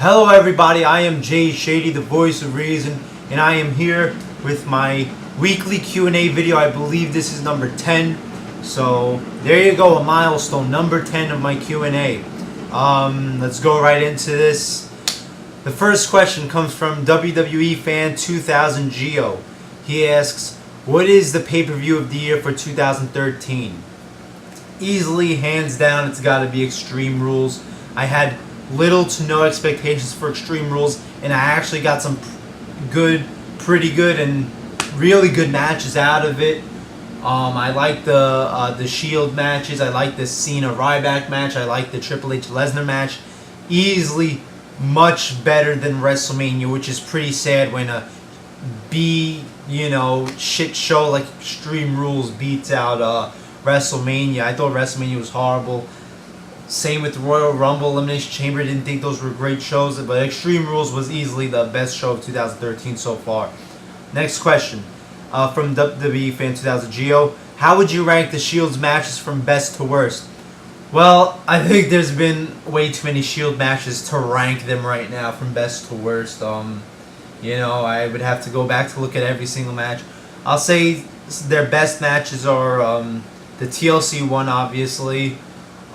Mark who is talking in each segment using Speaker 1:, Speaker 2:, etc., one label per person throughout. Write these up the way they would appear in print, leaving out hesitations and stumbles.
Speaker 1: Hello everybody, I am Jay Shady, the voice of reason, and I am here with my weekly Q&A video. I believe this is number 10. So there you go, a milestone, number 10 of my Q&A. Let's go right into this. The first question comes from WWE Fan 2000 Geo. He asks, what is the pay-per-view of the year for 2013? Easily, hands down, it's got to be Extreme Rules. I had little to no expectations for Extreme Rules, and I actually got some pretty good and really good matches out of it. I like the Shield matches. I like the Cena Ryback match. I like the Triple H Lesnar match. Easily much better than WrestleMania, which is pretty sad when a shit show like Extreme Rules beats out WrestleMania. I thought WrestleMania was horrible. Same with the Royal Rumble, Elimination Chamber. Didn't think those were great shows, but Extreme Rules was easily the best show of 2013 so far. Next question from WWE Fan 2000 Geo. How would you rank the Shield's matches from best to worst? Well, I think there's been way too many Shield matches to rank them right now from best to worst. I would have to go back to look at every single match. I'll say their best matches are the TLC one, obviously.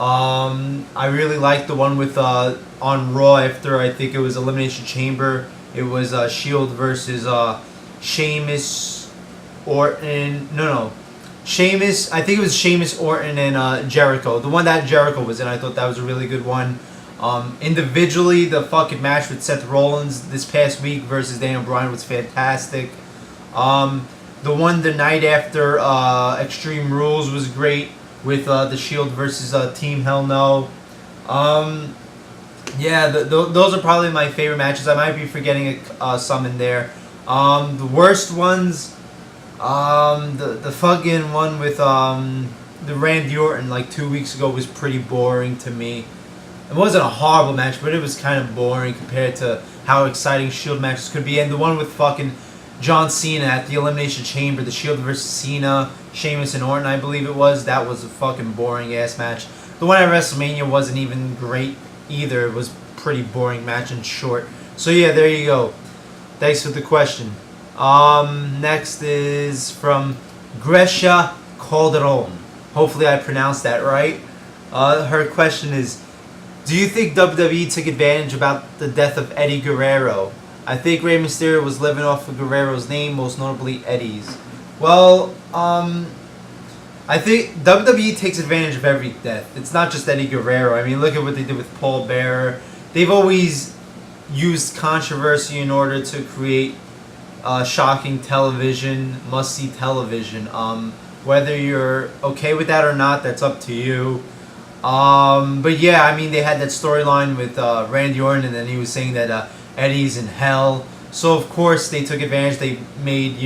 Speaker 1: I really liked the one with on Raw after I think it was Elimination Chamber. It was Shield versus Sheamus, Orton. No. Sheamus. I think it was Sheamus, Orton, and Jericho. The one that Jericho was in. I thought that was a really good one. Individually, the fucking match with Seth Rollins this past week versus Daniel Bryan was fantastic. The one the night after Extreme Rules was great with the Shield versus Team Hell No. Those are probably my favorite matches. I might be forgetting some in there. The worst ones, the fucking one with the Randy Orton like 2 weeks ago was pretty boring to me. It wasn't a horrible match, but it was kind of boring compared to how exciting Shield matches could be. And the one with fucking John Cena at the Elimination Chamber, the Shield versus Cena, Sheamus and Orton, I believe it was. That was a fucking boring ass match. The one at WrestleMania wasn't even great either. It was a pretty boring match and short. So yeah, there you go. Thanks for the question. Next is from Gresha Calderon. Hopefully I pronounced that right. Her question is, do you think WWE took advantage about the death of Eddie Guerrero? I think Rey Mysterio was living off of Guerrero's name, most notably Eddie's. Well, I think WWE takes advantage of every death. It's not just Eddie Guerrero. I mean, look at what they did with Paul Bearer. They've always used controversy in order to create shocking television, must-see television. Whether you're okay with that or not, that's up to you. But yeah, I mean, they had that storyline with Randy Orton, and then he was saying that Eddie's in hell. So of course they took advantage. They made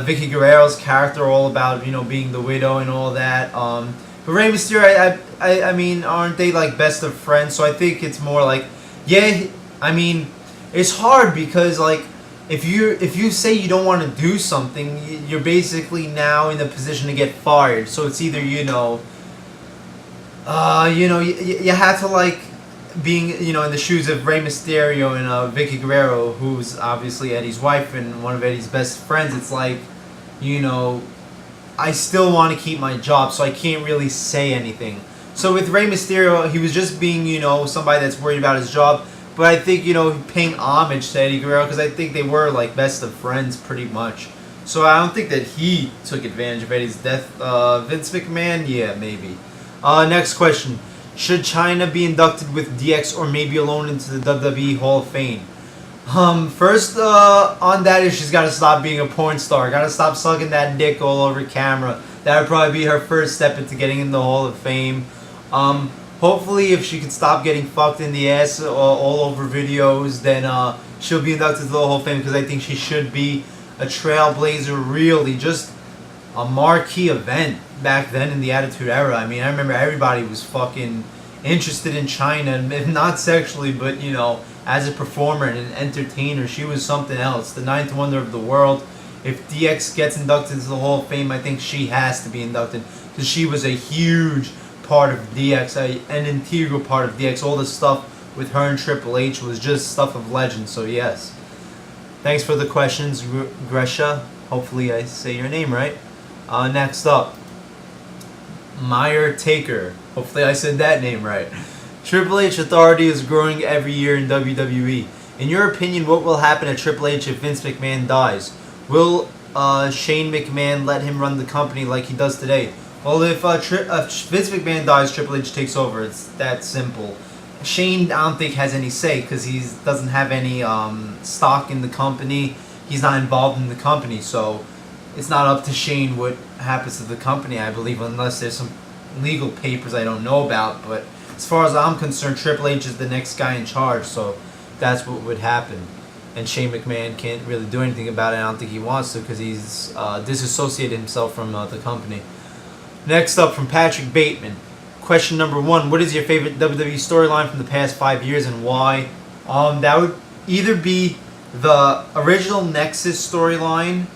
Speaker 1: Vicky Guerrero's character all about being the widow and all that. But Rey Mysterio, I mean, aren't they like best of friends? So I think it's more like, yeah. I mean, it's hard because like if you say you don't want to do something, you're basically now in the position to get fired. So it's either you have to like being in the shoes of Rey Mysterio and Vicky Guerrero, who's obviously Eddie's wife and one of Eddie's best friends. It's like, I still want to keep my job, so I can't really say anything. So with Rey Mysterio, he was just being somebody that's worried about his job. But I think paying homage to Eddie Guerrero, because I think they were like best of friends pretty much. So I don't think that he took advantage of Eddie's death. Vince McMahon, yeah, maybe. Next question. Should Chyna be inducted with DX or maybe alone into the WWE Hall of Fame? First, on that is she's got to stop being a porn star. Got to stop sucking that dick all over camera. That would probably be her first step into getting in the Hall of Fame. Hopefully, if she could stop getting fucked in the ass all over videos, then she'll be inducted to the Hall of Fame, because I think she should be a trailblazer, really. Just a marquee event back then in the Attitude Era. I mean, I remember everybody was fucking interested in Chyna, if not sexually, but as a performer and an entertainer. She was something else, the ninth wonder of the world. If DX gets inducted into the Hall of Fame, I think she has to be inducted, because she was a huge part of DX, an integral part of DX. All the stuff with her and Triple H was just stuff of legend. So yes. Thanks for the questions, Gresha. Hopefully I say your name right. Next up, Meyer Taker. Hopefully I said that name right. Triple H authority is growing every year in WWE. In your opinion, what will happen at Triple H if Vince McMahon dies? Will Shane McMahon let him run the company like he does today? Well, if Vince McMahon dies, Triple H takes over. It's that simple. Shane, I don't think, has any say because he doesn't have any stock in the company. He's not involved in the company, so it's not up to Shane what happens to the company, I believe, unless there's some legal papers I don't know about. But as far as I'm concerned, Triple H is the next guy in charge, so that's what would happen. And Shane McMahon can't really do anything about it. I don't think he wants to because he's disassociated himself from the company. Next up, from Patrick Bateman. Question number 1, what is your favorite WWE storyline from the past 5 years and why? That would either be the original Nexus storyline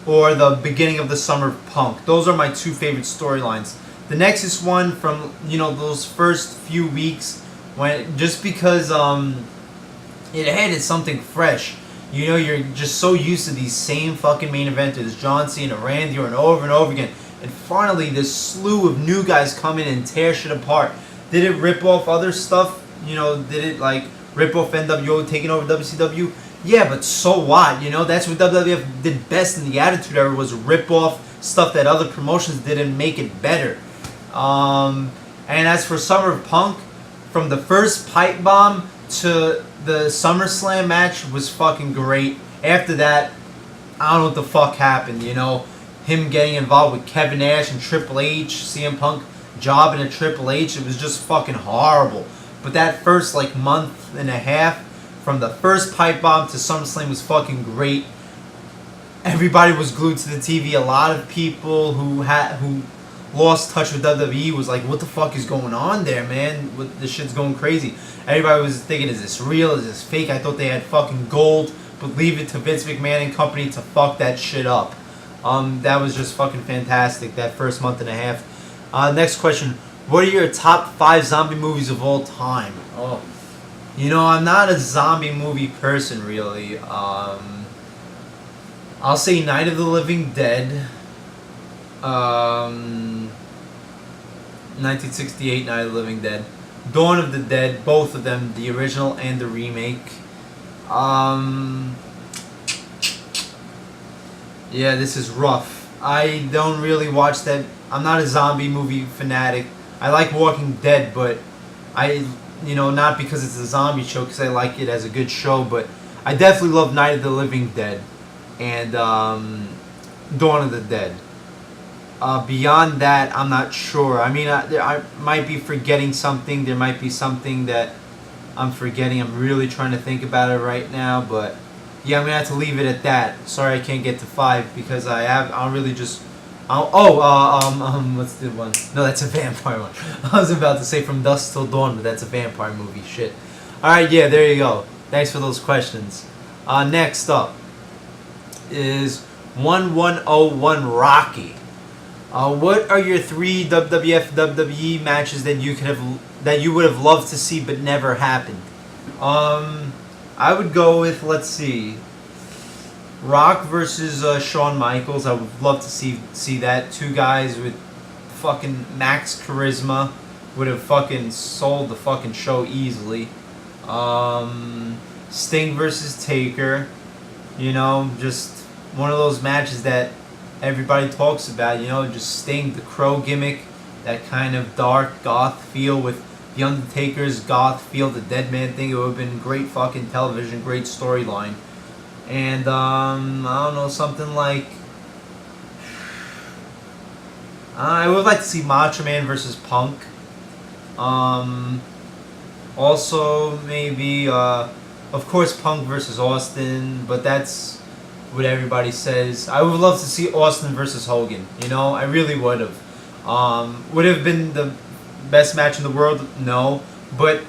Speaker 1: or the beginning of the Summer of Punk. Those are my 2 favorite storylines. The Nexus one from, those first few weeks, when just because it added something fresh. You're just so used to these same fucking main eventers, John Cena, Randy Orton, over and over again. And finally, this slew of new guys come in and tear shit apart. Did it rip off other stuff? Did it rip off NWO taking over WCW? Yeah, but so what? That's what WWF did best in the Attitude Era, was rip off stuff that other promotions did and make it better. And as for Summer of Punk, from the first pipe bomb to the SummerSlam match was fucking great. After that, I don't know what the fuck happened, Him getting involved with Kevin Nash and Triple H, CM Punk jobbing at Triple H, it was just fucking horrible. But that first month and a half, from the first pipe bomb to SummerSlam, was fucking great. Everybody was glued to the TV. A lot of people who lost touch with WWE was like, what the fuck is going on there, man? This shit's going crazy. Everybody was thinking, is this real? Is this fake? I thought they had fucking gold, but leave it to Vince McMahon and company to fuck that shit up. That was just fucking fantastic, that first month and a half. Next question. What are your top 5 zombie movies of all time? Oh, I'm not a zombie movie person, really. I'll say Night of the Living Dead. 1968 Night of the Living Dead. Dawn of the Dead, both of them, the original and the remake. Yeah, this is rough. I don't really watch that. I'm not a zombie movie fanatic. I like Walking Dead, but not because it's a zombie show, because I like it as a good show, but I definitely love Night of the Living Dead and Dawn of the Dead. Beyond that, I'm not sure. I might be forgetting something. There might be something that I'm forgetting. I'm really trying to think about it right now, but yeah, I'm gonna have to leave it at that. Sorry, I can't get to 5 because I'll really just. What's the one? No, that's a vampire one. I was about to say From Dusk Till Dawn, but that's a vampire movie. Shit. All right, yeah, there you go. Thanks for those questions. Next up is 1101 Rocky. What are your 3 WWF WWE matches that you would have loved to see but never happened? I would go with, let's see, Rock versus Shawn Michaels. I would love to see that. 2 guys with fucking max charisma would have fucking sold the fucking show easily. Sting versus Taker. Just one of those matches that everybody talks about, just Sting, the Crow gimmick, that kind of dark goth feel with the Undertaker's goth feel, the Dead Man thing. It would have been great fucking television, great storyline. And I don't know, something like I would like to see Macho Man versus Punk. Also maybe of course Punk versus Austin, but that's what everybody says. I would love to see Austin versus Hogan. I really would have. Would have been the best match in the world? No, but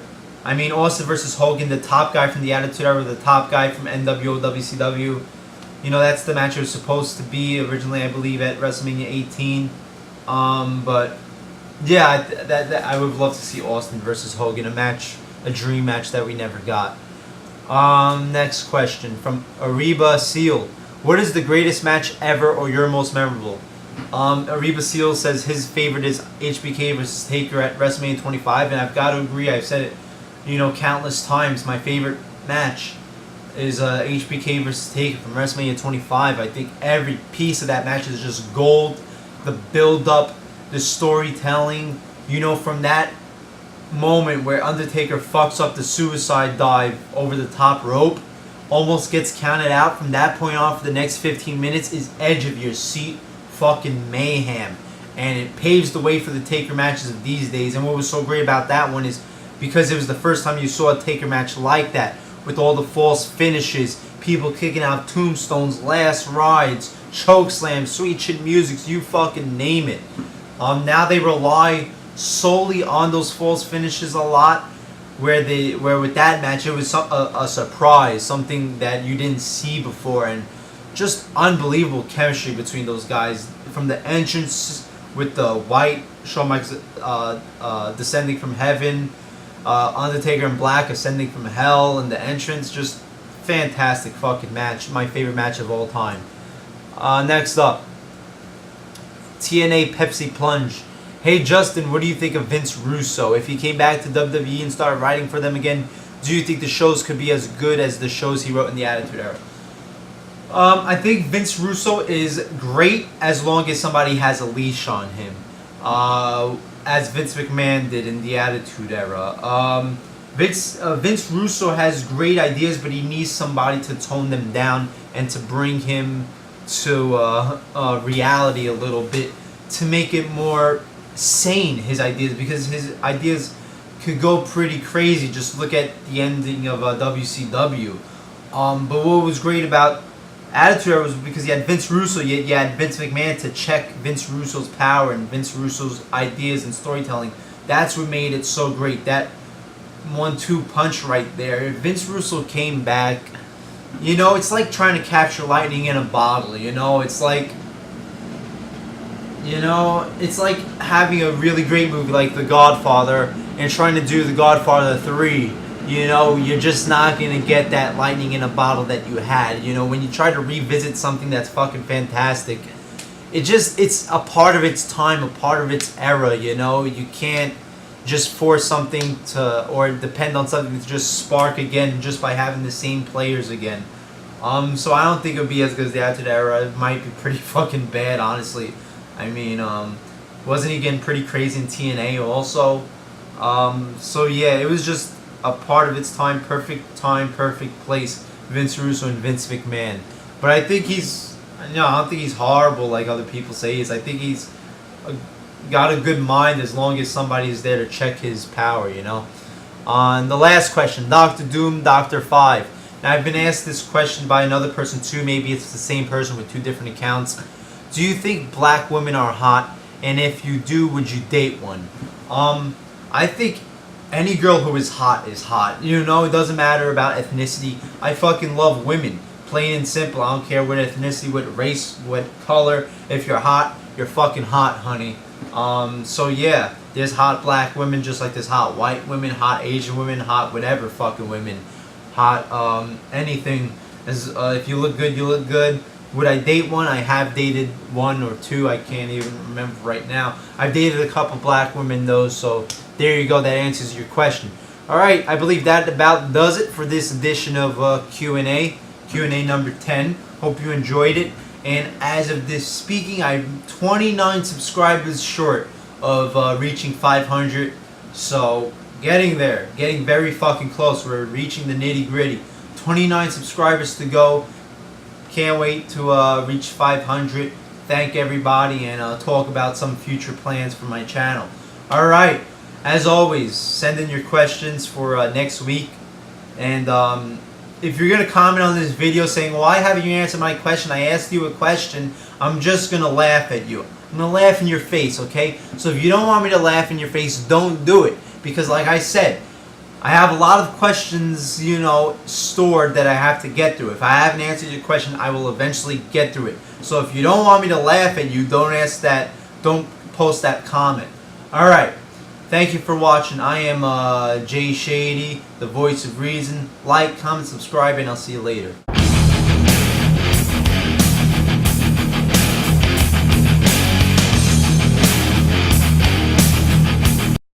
Speaker 1: Austin versus Hogan, the top guy from the Attitude Era, the top guy from NWO, WCW. That's the match it was supposed to be originally, I believe, at WrestleMania 18. But yeah, that I would love to see Austin versus Hogan, a match a dream match that we never got. Next question from Ariba Seal. What is the greatest match ever or your most memorable? Ariba Seal says his favorite is HBK versus Taker at WrestleMania 25, and I've got to agree. I've said it, countless times. My favorite match is HBK versus Taker from WrestleMania 25. I think every piece of that match is just gold. The build-up, the storytelling, from that moment where Undertaker fucks up the suicide dive over the top rope, almost gets counted out. From that point on for the next 15 minutes is edge of your seat fucking mayhem, and it paves the way for the Taker matches of these days. And what was so great about that one is because it was the first time you saw a Taker match like that, with all the false finishes, people kicking out tombstones, last rides, choke slams, sweet chin music, you fucking name it. Now they rely solely on those false finishes a lot, where with that match it was a surprise, something that you didn't see before, and just unbelievable chemistry between those guys. From the entrance with the white Shawn Michaels descending from heaven, Undertaker in black ascending from hell, and the entrance, just fantastic fucking match. My favorite match of all time. Next up, TNA Pepsi Plunge. Hey Justin, what do you think of Vince Russo? If he came back to WWE and started writing for them again, do you think the shows could be as good as the shows he wrote in the Attitude Era? I think Vince Russo is great as long as somebody has a leash on him, as Vince McMahon did in the Attitude Era. Vince Russo has great ideas, but he needs somebody to tone them down and to bring him to reality a little bit, to make it more sane, his ideas, because his ideas could go pretty crazy. Just look at the ending of WCW. But what was great about Attitude Era was because you had Vince Russo, yet you had Vince McMahon to check Vince Russo's power and Vince Russo's ideas and storytelling. That's what made it so great. That 1-2 punch right there. If Vince Russo came back, it's like trying to capture lightning in a bottle. It's like having a really great movie like The Godfather and trying to do The Godfather 3. You're just not going to get that lightning in a bottle that you had. When you try to revisit something that's fucking fantastic, it's a part of its time, a part of its era. You can't just force something to, or depend on something to just spark again just by having the same players again. So I don't think it would be as good as the Attitude Era. It might be pretty fucking bad, honestly. I mean, wasn't he getting pretty crazy in TNA also? So yeah, it was just a part of its time, perfect place, Vince Russo and Vince McMahon. But I think I don't think he's horrible like other people say he is. I think he's got a good mind as long as somebody is there to check his power, On the last question, Dr. Doom, Dr. 5. Now, I've been asked this question by another person too. Maybe it's the same person with 2 different accounts. Do you think black women are hot? And if you do, would you date one? I think any girl who is hot is hot. It doesn't matter about ethnicity. I fucking love women. Plain and simple. I don't care what ethnicity, what race, what color. If you're hot, you're fucking hot, honey. So yeah, there's hot black women just like there's hot white women, hot Asian women, hot whatever fucking women. Hot, anything. If you look good, you look good. Would I date one? I have dated 1 or 2. I can't even remember right now. I've dated a couple black women though, so there you go. That answers your question. Alright, I believe that about does it for this edition of Q&A. Q&A number 10. Hope you enjoyed it. And as of this speaking, I'm 29 subscribers short of reaching 500. So, getting there. Getting very fucking close. We're reaching the nitty gritty. 29 subscribers to go. Can't wait to reach 500. Thank everybody and talk about some future plans for my channel. Alright, as always, send in your questions for next week. And if you're going to comment on this video saying, why haven't you answered my question? I asked you a question. I'm just going to laugh at you. I'm going to laugh in your face, okay? So if you don't want me to laugh in your face, don't do it. Because like I said, I have a lot of questions, stored that I have to get through. If I haven't answered your question, I will eventually get through it. So if you don't want me to laugh at you, don't post that comment. Alright. Thank you for watching. I am Jay Shady, the voice of reason. Like, comment, subscribe, and I'll see you later.